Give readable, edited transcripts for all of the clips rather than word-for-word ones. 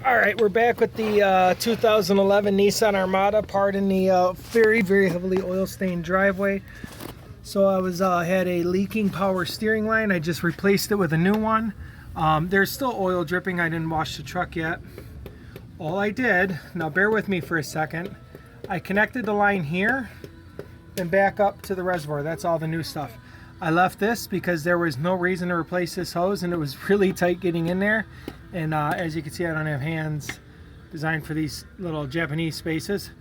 All right, we're back with the 2011 Nissan Armada, pardon the very, very heavily oil-stained driveway. So I had a leaking power steering line. I just replaced it with a new one. There's still oil dripping. I didn't wash the truck yet. All I did, now bear with me for a second, I connected the line here and back up to the reservoir. That's all the new stuff. I left this because there was no reason to replace this hose and it was really tight getting in there. And as you can see, I don't have hands designed for these little Japanese spaces.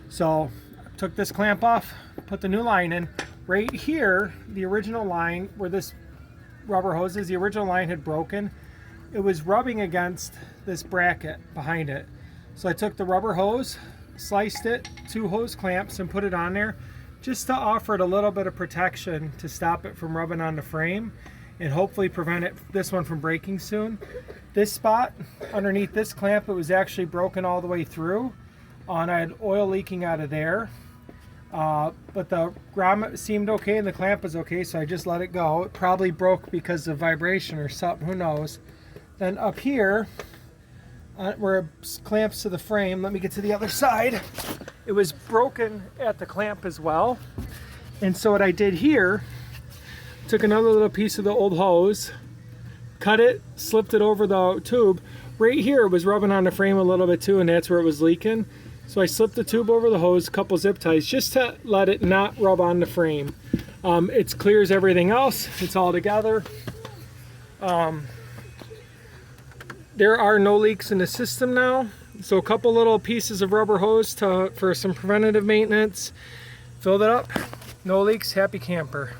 So I took this clamp off, put the new line in. Right here, the original line where this rubber hose is, the original line had broken. It was rubbing against this bracket behind it. So I took the rubber hose, sliced it, 2 hose clamps, and put it on there just to offer it a little bit of protection to stop it from rubbing on the frame and hopefully prevent this one from breaking soon. This spot underneath this clamp, it was actually broken all the way through, and I had oil leaking out of there. But the grommet seemed okay and the clamp was okay, so I just let it go. It probably broke because of vibration or something, who knows. Then up here, where it clamps to the frame, let me get to the other side. It was broken at the clamp as well. And so what I did here, took another little piece of the old hose, cut it, slipped it over the tube. Right here it was rubbing on the frame a little bit too, and that's where it was leaking. So I slipped the tube over the hose, couple zip ties, just to let it not rub on the frame. It clears everything else. It's all together. There are no leaks in the system now. So a couple little pieces of rubber hose for some preventative maintenance. Filled it up. No leaks. Happy camper.